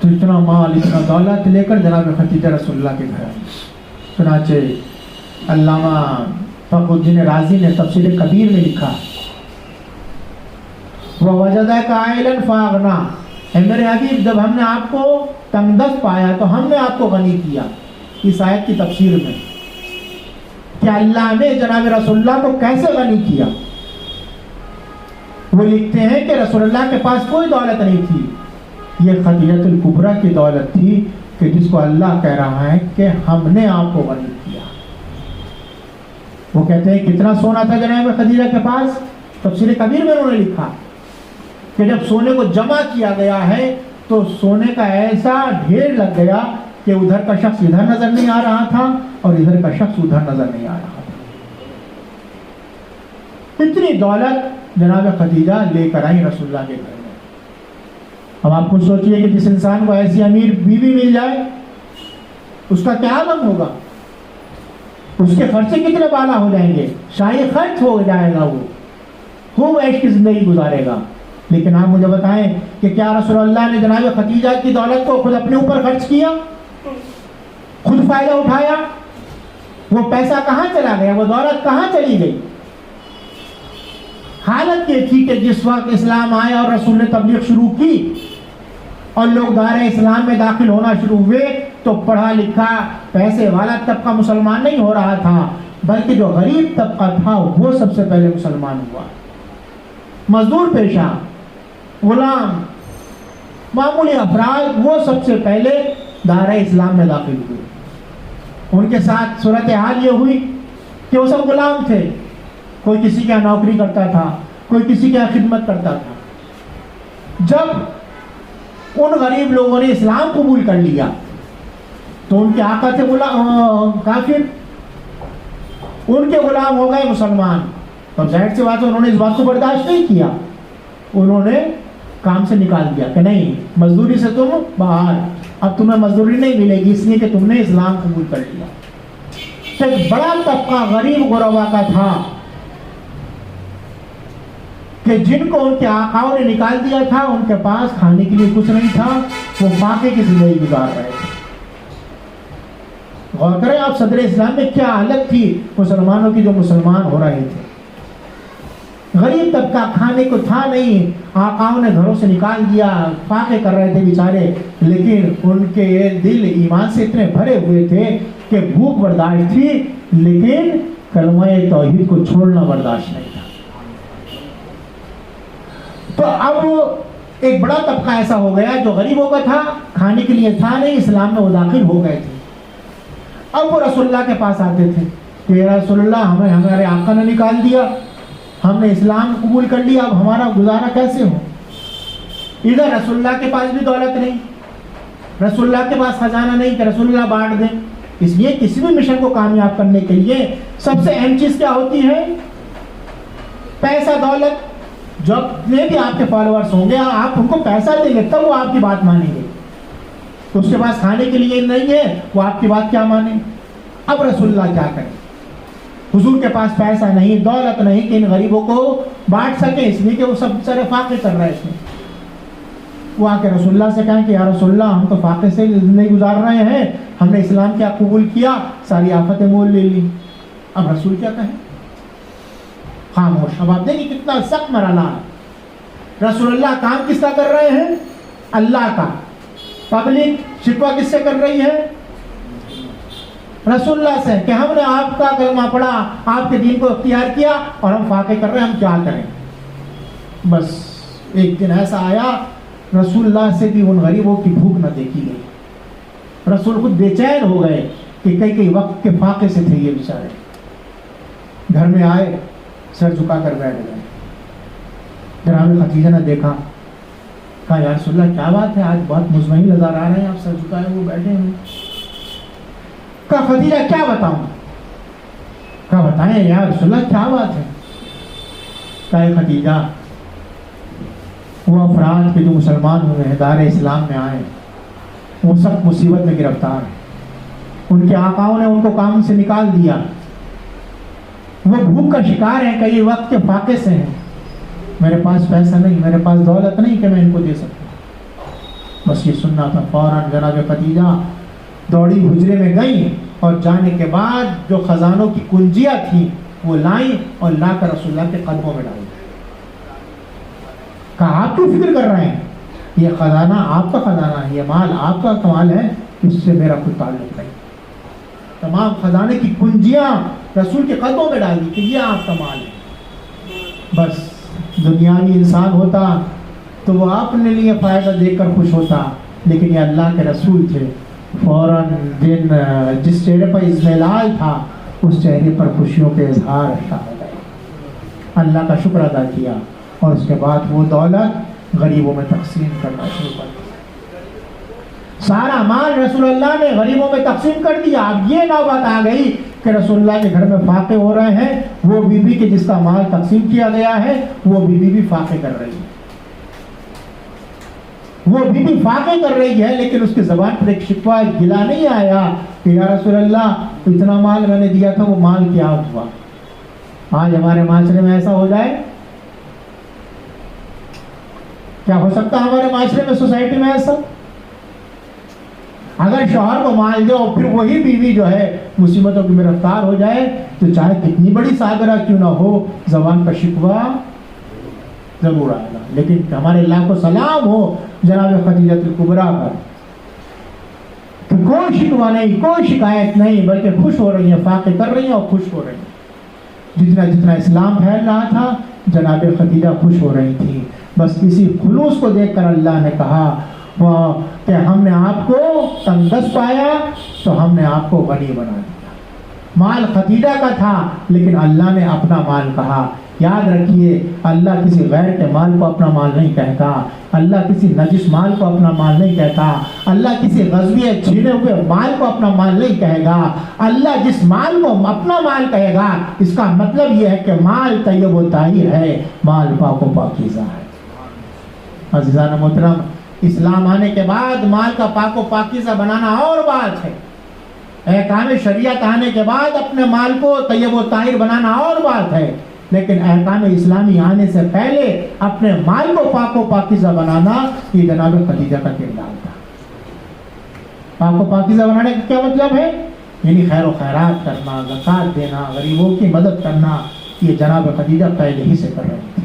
تو اتنا مال، اتنا دولت لے کر جناب خدیجہ رسول اللہ کے گھر، چنانچہ علامہ فخر الدین رازی نے تفسیر کبیر میں لکھا وَوَجَدَكَ عَائِلًا فَأَغْنَا، اے میرے حبیب جب ہم نے آپ کو تنگ دست پایا تو ہم نے آپ کو غنی کیا۔ اس آیت کی تفسیر میں کہ اللہ نے جناب رسول اللہ کو کیسے غنی کیا، وہ لکھتے ہیں کہ رسول اللہ کے پاس کوئی دولت نہیں تھی، یہ خدیجہ الکبریٰ کی دولت تھی کہ جس کو اللہ کہہ رہا ہے کہ ہم نے آپ کو غنی کیا۔ وہ کہتے ہیں کتنا سونا تھا جناب خدیجہ کے پاس، تفسیر کبیر میں انہوں نے لکھا کہ جب سونے کو جمع کیا گیا ہے تو سونے کا ایسا ڈھیر لگ گیا کہ ادھر کا شخص ادھر نظر نہیں آ رہا تھا اور ادھر کا شخص ادھر نظر نہیں آ رہا تھا۔ اتنی دولت جناب خدیجہ لے کر آئی رسول اللہ کے گھر میں۔ اب آپ خود سوچئے کہ جس انسان کو ایسی امیر بیوی مل جائے اس کا کیا غم ہوگا، اس کے خرچے کتنے بالا ہو جائیں گے، شاہی خرچ ہو جائے گا، وہ خوب عیش کی زندگی گزارے گا۔ لیکن آپ مجھے بتائیں کہ کیا رسول اللہ نے جناب خدیجہ کی دولت کو خود اپنے اوپر خرچ کیا، خود فائدہ اٹھایا؟ وہ پیسہ کہاں چلا گیا، وہ دولت کہاں چلی گئی؟ حالت یہ تھی کہ جس وقت اسلام آیا اور رسول نے تبلیغ شروع کی اور لوگ دائرہ اسلام میں داخل ہونا شروع ہوئے تو پڑھا لکھا پیسے والا طبقہ مسلمان نہیں ہو رہا تھا، بلکہ جو غریب طبقہ تھا وہ سب سے پہلے مسلمان ہوا۔ مزدور پیشہ، غلام، معمولی افراد وہ سب سے پہلے دائرہ اسلام میں داخل ہوئے۔ ان کے ساتھ صورتحال یہ ہوئی کہ وہ سب غلام تھے، کوئی کسی کے یہاں نوکری کرتا تھا، کوئی کسی کے یہاں خدمت کرتا تھا۔ جب ان غریب لوگوں نے اسلام قبول کر لیا تو ان کے آقا تھے کافر، ان کے غلام ہو گئے مسلمان۔ اور ظاہر سی بات ہے انہوں نے اس بات کو برداشت نہیں کیا، انہوں نے کام سے نکال دیا کہ نہیں مزدوری سے تم باہر، اب تمہیں مزدوری نہیں ملے گی اس لیے کہ تم نے اسلام قبول کر لیا۔ تو ایک بڑا طبقہ غریب غربا کا تھا کہ جن کو ان کے آقاؤں نے نکال دیا تھا، ان کے پاس کھانے کے لیے کچھ نہیں تھا، وہ فاقے کی زندگی گزار رہے تھے۔ غور کریں آپ صدر اسلام میں کیا حالت تھی مسلمانوں کی جو مسلمان ہو رہے تھے۔ غریب طبقہ، کھانے کو تھا نہیں، آقاؤں نے گھروں سے نکال دیا، فاقے کر رہے تھے بیچارے، لیکن ان کے دل ایمان سے اتنے بھرے ہوئے تھے کہ بھوک برداشت تھی لیکن کلمہ توحید کو چھوڑنا برداشت نہیں تھا۔ تو اب ایک بڑا طبقہ ایسا ہو گیا جو غریبوں کا تھا، کھانے کے لیے تھا نہیں، اسلام میں وہ داخل ہو گئے تھے۔ اب وہ رسول اللہ کے پاس آتے تھے کہ رسول اللہ ہمیں ہمارے آقا نے نکال دیا، ہم نے اسلام قبول کر لیا، اب ہمارا گزارا کیسے ہو؟ ادھر رسول اللہ کے پاس بھی دولت نہیں، رسول اللہ کے پاس خزانہ نہیں کہ رسول اللہ بانٹ دیں۔ اس لیے کسی بھی مشن کو کامیاب کرنے کے لیے سب سے اہم چیز کیا ہوتی ہے؟ پیسہ، دولت۔ جتنے بھی آپ کے فالوورز ہوں گے آپ ان کو پیسہ دیں گے تب وہ آپ کی بات مانیں گے، تو اس کے پاس کھانے کے لیے نہیں ہے وہ آپ کی بات کیا مانیں؟ اب رسول اللہ کیا کریں؟ حضور کے پاس پیسہ نہیں، دولت نہیں کہ ان غریبوں کو بانٹ سکیں، اس لیے کہ وہ سب سارے فاقے کر رہے تھے۔ وہ آ کے رسول اللہ سے کہیں کہ یا رسول اللہ ہم تو فاقے سے زندگی گزار رہے ہیں، ہم نے اسلام کیا قبول کیا، ساری آفتیں مول لے لی۔ اب رسول کیا کہیں؟ خاموش۔ اب آپ دیکھیں کتنا سخت مرحلہ ہے۔ رسول اللہ کام کس کا کر رہے ہیں؟ اللہ کا۔ پبلک شکوہ کس سے کر رہی ہے؟ رسول اللہ سے، کہ ہم نے آپ کا کلمہ پڑھا، آپ کے دین کو اختیار کیا اور ہم فاقے کر رہے ہیں، ہم کیا کریں؟ بس ایک دن ایسا آیا رسول اللہ سے بھی ان غریبوں کی بھوک نہ دیکھی گئی، رسول خود بے چین ہو گئے کہ کئی وقت کے فاقے سے تھے یہ بیچارے۔ گھر میں آئے، سر جھکا کر بیٹھ گئے۔ جناب خدیجہ نے دیکھا، کہا یا رسول اللہ کیا بات ہے، آج بہت مطمئن نظر آ رہے ہیں آپ، سر جھکائے ہوئے بیٹھے ہیں۔ کہا خدیجہ کیا بتاؤں؟ کہا بتائیں یا رسول اللہ کیا بات ہے؟ کہا خدیجہ وہ افراد کے جو مسلمان ہوئے ہیں، دار اسلام میں آئے، وہ سب مصیبت میں گرفتار ہیں، ان کے آقاؤں نے ان کو کام سے نکال دیا، وہ بھوک کا شکار ہیں، کئی وقت کے فاقے سے ہیں، میرے پاس پیسہ نہیں، میرے پاس دولت نہیں کہ میں ان کو دے سکوں۔ بس یہ سننا تھا، فوراً جناب خدیجہ دوڑی حجرے میں گئیں اور جانے کے بعد جو خزانوں کی کنجیاں تھیں وہ لائیں اور لا کر رسول اللہ کے قدموں میں ڈالیں. کہا آپ کیوں فکر کر رہے ہیں؟ یہ خزانہ آپ کا خزانہ ہے، یہ مال آپ کا کمال ہے، اس سے میرا کوئی تعلق نہیں. تمام خزانے کی کنجیاں رسول کے قدموں میں ڈال دی کہ یہ آپ کا مال ہے. بس دنیاوی انسان ہوتا تو وہ اپنے لیے فائدہ دیکھ کر خوش ہوتا، لیکن یہ اللہ کے رسول تھے. فوراً دن جس چہرے پر اضمحلال تھا اس چہرے پر خوشیوں کے اظہار ہو گئے. اللہ کا شکر ادا کیا اور اس کے بعد وہ دولت غریبوں میں تقسیم کرنا شروع کر دیا. سارا مال رسول اللہ نے غریبوں میں تقسیم کر دیا. اب یہ نوبت آ گئی کہ رسول اللہ کے گھر میں فاقے ہو رہے ہیں. وہ بی بی کے جس کا مال تقسیم کیا گیا ہے وہ بی بی بھی فاقے کر رہی ہے. وہ بی بی فاقے کر رہی ہے، لیکن اس کی زبان پر ایک شکوہ گلا نہیں آیا کہ یا رسول اللہ اتنا مال میں نے دیا تھا، وہ مال کیا ہوا؟ آج ہمارے معاشرے میں ایسا ہو جائے؟ کیا ہو سکتا ہے ہمارے معاشرے میں، سوسائٹی میں ایسا؟ اگر شوہر کو مال دو پھر وہی بیوی جو ہے مصیبتوں کی گرفتار ہو جائے تو چاہے کتنی بڑی سابرہ کیوں نہ ہو زبان کا شکوہ ضرور آئے گا. لیکن ہمارے اللہ کو سلام ہو جناب خدیجہ الکبریٰ پر کہ کوئی شکوہ نہیں، کوئی شکایت نہیں، بلکہ خوش ہو رہی ہیں، فاقے کر رہی ہیں اور خوش ہو رہی ہیں. جتنا جتنا اسلام پھیل رہا تھا جناب خدیجہ خوش ہو رہی تھی. بس اسی خلوص کو دیکھ کر اللہ نے کہا کہ ہم نے آپ کو تنگدست پایا تو ہم نے آپ کو غنی بنا دیا. مال خدیجہ کا تھا لیکن اللہ نے اپنا مال کہا. یاد رکھیے اللہ کسی غیر کے مال کو اپنا مال نہیں کہتا، اللہ کسی نجس مال کو اپنا مال نہیں کہتا، اللہ کسی غصبی چھینے ہوئے مال کو اپنا مال نہیں کہے گا. اللہ جس مال کو اپنا مال کہے گا اس کا مطلب یہ ہے کہ مال طیب و طاہر ہے، مال پاک و پاکیزہ ہے. عزیزان محترم، اسلام آنے کے بعد مال کا پاک و پاکیزہ بنانا اور بات ہے. احکام شریعت آنے کے بعد اپنے مال کو طیب و طاہر بنانا اور بات ہے. لیکن احکام اسلامی آنے سے پہلے اپنے مال کو پاک و پاکیزہ بنانا یہ جناب خدیجہ کا کردار تھا. پاک و پاکیزہ بنانے کا کیا مطلب ہے؟ یعنی خیر و خیرات کرنا، زکوٰۃ دینا، غریبوں کی مدد کرنا، یہ جناب خدیجہ پہلے ہی سے کر رہی تھی.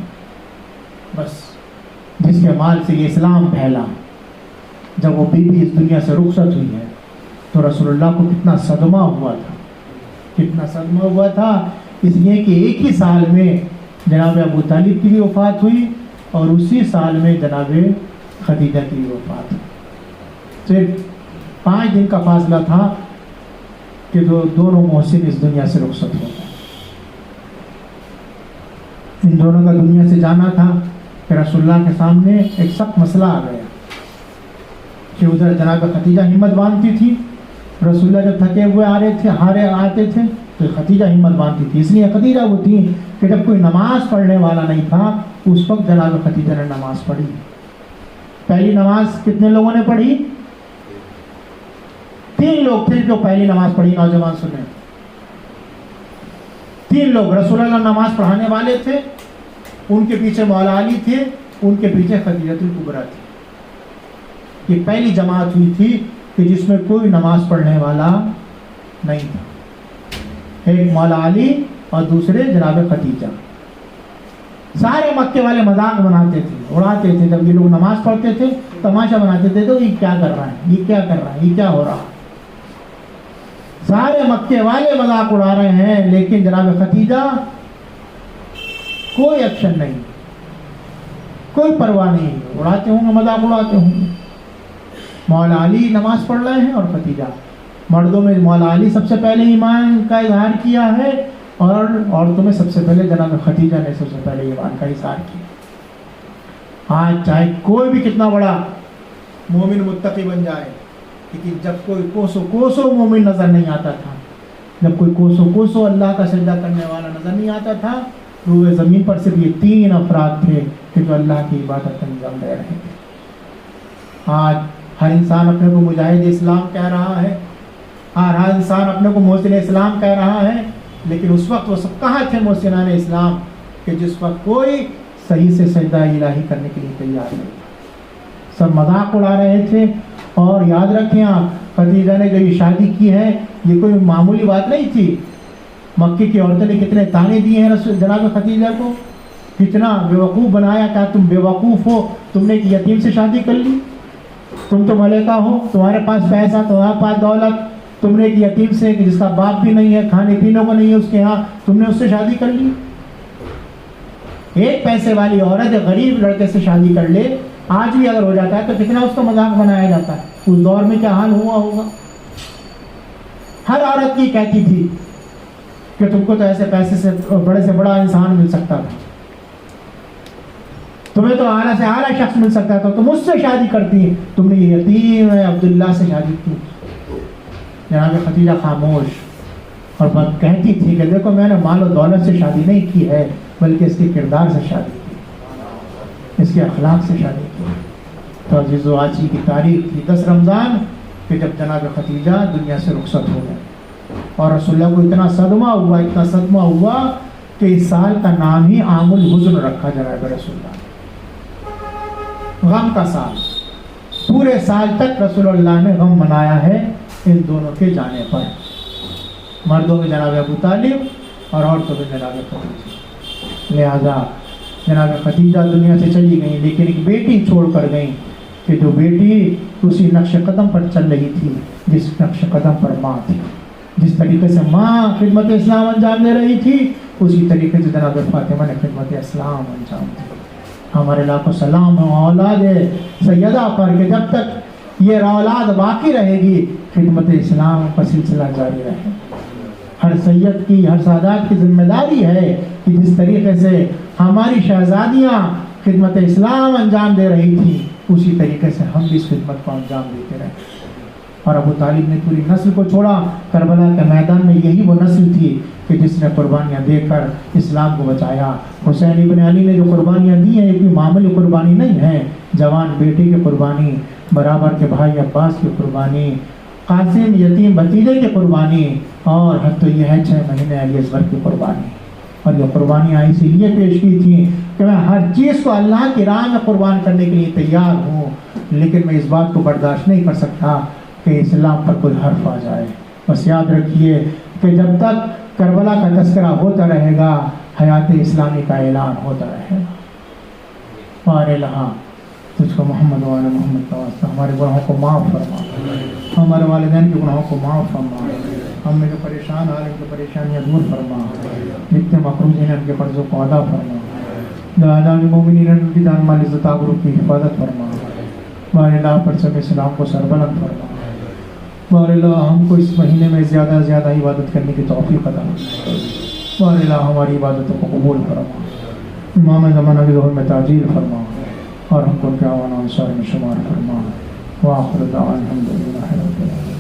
بس جس کے مال سے یہ اسلام پھیلا، جب وہ بی بی اس دنیا سے رخصت ہوئی ہے تو رسول اللہ کو کتنا صدمہ ہوا تھا، کتنا صدمہ ہوا تھا. اس لیے کہ ایک ہی سال میں جناب ابو طالب کی بھی وفات ہوئی اور اسی سال میں جناب خدیجہ کی بھی وفات ہوئی. صرف 5 دن کا فاصلہ تھا کہ دونوں محسن اس دنیا سے رخصت ہو گئے. ان دونوں کا دنیا سے جانا تھا کہ رسول اللہ کے سامنے ایک سخت مسئلہ آ گیا کہ ادھر جناب خدیجہ ہمت باندھتی تھی. رسول اللہ جب تھکے ہوئے آ رہے تھے، ہارے آتے تھے تو خدیجہ ہمت باندھتی تھی. اس لیے خدیجہ وہ تھی کہ جب کوئی نماز پڑھنے والا نہیں تھا اس وقت جناب خدیجہ نے نماز پڑھی. پہلی نماز کتنے لوگوں نے پڑھی؟ 3 لوگ تھے جو پہلی نماز پڑھی. نوجوان سنیں، 3 لوگ رسول اللہ نماز پڑھانے والے تھے، ان کے پیچھے مولا علی تھے، ان کے پیچھے خدیجہ الکبریٰ تھی. یہ پہلی جماعت ہوئی تھی کہ جس میں کوئی نماز پڑھنے والا نہیں تھا. ایک مولا علی اور دوسرے جناب خدیجہ. سارے مکے والے مذاق بناتے تھے، اڑاتے تھے. جب یہ لوگ نماز پڑھتے تھے تماشا بناتے تھے تو یہ کیا کر رہا ہے، یہ کیا کر رہا ہے، یہ کیا ہو رہا ہے. سارے مکے والے مذاق اڑا رہے ہیں لیکن جناب خدیجہ کوئی ایکشن نہیں، کوئی پرواہ نہیں. اڑاتے ہوں گے، مذاق اڑاتے ہوں گے. مولا علی نماز پڑھ رہے ہیں اور خدیجہ. مردوں میں مولا علی سب سے پہلے ایمان کا اظہار کیا ہے اور عورتوں میں سب سے پہلے جناب خدیجہ نے سب سے پہلے ایمان کا اظہار کیا. آج چاہے کوئی بھی کتنا بڑا مومن متقی بن جائے، لیکن جب کوئی کوسوں مومن نظر نہیں آتا تھا، جب کوئی کوسوں اللہ کا سجدہ کرنے والا نظر نہیں آتا تھا، روئے زمین پر صرف یہ 3 افراد تھے کہ جو اللہ کی عبادت کا انجام دے رہے تھے. آج ہر انسان اپنے کو مجاہد اسلام کہہ رہا ہے، ہر انسان اپنے کو محسن اسلام کہہ رہا ہے، لیکن اس وقت وہ سب کہاں تھے محسنان اسلام کہ جس وقت کوئی صحیح سے سجدہ الہی کرنے کے لیے تیار نہیں تھا. سب مذاق اڑا رہے تھے. اور یاد رکھیں آپ، خدیجہ نے جو یہ شادی کی ہے یہ کوئی معمولی بات نہیں تھی. مکے کی عورتوں نے کتنے تانے دیے ہیں رسول جناب خدیجہ کو, کتنا بیوقوف بنایا. کیا تم بیوقوف ہو, تم نے ایک یتیم سے شادی کر لی؟ تم تو ملکہ ہو, تمہارے پاس پیسہ, تمہارے پاس دولت, تم نے ایک یتیم سے جس کا باپ بھی نہیں ہے, کھانے پینے کو نہیں ہے اس کے ہاں, تم نے اس سے شادی کر لی؟ ایک پیسے والی عورت غریب لڑکے سے شادی کر لے, آج بھی اگر ہو جاتا ہے تو کتنا اس کا مذاق بنایا جاتا ہے. اس دور میں کیا حال ہوا ہوگا. ہر عورت کی کہتی تھی کہ تم کو تو ایسے پیسے سے بڑے سے بڑا انسان مل سکتا تھا, تمہیں تو اعلیٰ سے اعلیٰ شخص مل سکتا تھا, تم اس سے شادی کرتی, تم نے یہ یتیم عبداللہ سے شادی کی. جناب خدیجہ خاموش اور بات کہتی تھی کہ دیکھو میں نے مال و دولت سے شادی نہیں کی ہے, بلکہ اس کے کردار سے شادی کی, اس کے اخلاق سے شادی کی. تو عزیز و آجی کی تاریخ تھی 10 رمضان کہ جب جناب خدیجہ دنیا سے رخصت ہو گئے, اور رسول اللہ کو اتنا صدمہ ہوا کہ اس سال کا نام ہی عام الحزن رکھا جناب رسول اللہ, غم کا سال. پورے سال تک رسول اللہ نے غم منایا ہے ان دونوں کے جانے پر, مردوں میں جناب ابو طالب اور عورتوں میں جناب خدیجہ. لہذا جناب خدیجہ دنیا سے چلی گئیں, لیکن ایک بیٹی چھوڑ کر گئیں کہ جو بیٹی اسی نقش قدم پر چل رہی تھی جس نقش قدم پر ماں تھی. جس طریقے سے ماں خدمت اسلام انجام دے رہی تھی, اسی طریقے سے جناب فاطمہ نے خدمت اسلام انجام دی. ہمارے لاکھوں سلام اولاد سیدہ پر کہ جب تک یہ اولاد باقی رہے گی خدمت اسلام کا سلسلہ جاری رہے. ہر سید کی, ہر سادات کی ذمہ داری ہے کہ جس طریقے سے ہماری شہزادیاں خدمت اسلام انجام دے رہی تھی, اسی طریقے سے ہم بھی اس خدمت کو انجام دیتے رہے. اور ابو طالب نے پوری نسل کو چھوڑا. کربلا کے میدان میں یہی وہ نسل تھی کہ جس نے قربانیاں دے کر اسلام کو بچایا. حسین ابن علی نے جو قربانیاں دی ہیں یہ کوئی معمولی قربانی نہیں ہے. جوان بیٹی کی قربانی, برابر کے بھائی عباس کی قربانی, قاسم یتیم بھتیجے کی قربانی, اور حتی یہ ہے 6 مہینے علی اصغر کی قربانی. اور یہ قربانیاں اسی لیے پیش کی تھیں کہ میں ہر چیز کو اللہ کی راہ میں قربان کرنے کے لیے تیار ہوں, لیکن میں اس بات کو برداشت نہیں کر سکتا کہ اسلام پر کوئی حرف آ جائے. بس یاد رکھیے کہ جب تک کربلا کا تذکرہ ہوتا رہے گا, حیات اسلامی کا اعلان ہوتا رہے گا. وارے لہا تجھ کو محمد وعلی محمد کا واسطہ ہمارے گناہوں کو معاف فرما, ہمارے والدین کے گناہوں کو معاف فرما, ہم میں جو پریشان حال ان کی پریشانیاں دور فرما, جتنے مقروض ہیں ان کے قرضوں کو ادا فرما, جہاں مومنین ان کی جان مال عزت آبرو کی حفاظت فرما. بار اللہ پر سب اسلام کو سربلند فرما. بار اللہ ہم کو اس مہینے میں زیادہ سے زیادہ عبادت کرنے کی توفیق عطا فرما. بار اللہ ہماری عبادتوں کو قبول فرما, امام زمانہ کے ظہور میں تعجیل فرما, اور ہم کو کیا انصار میں شمار فرما. وآخر دعوانا الحمدللہ رب العالمین.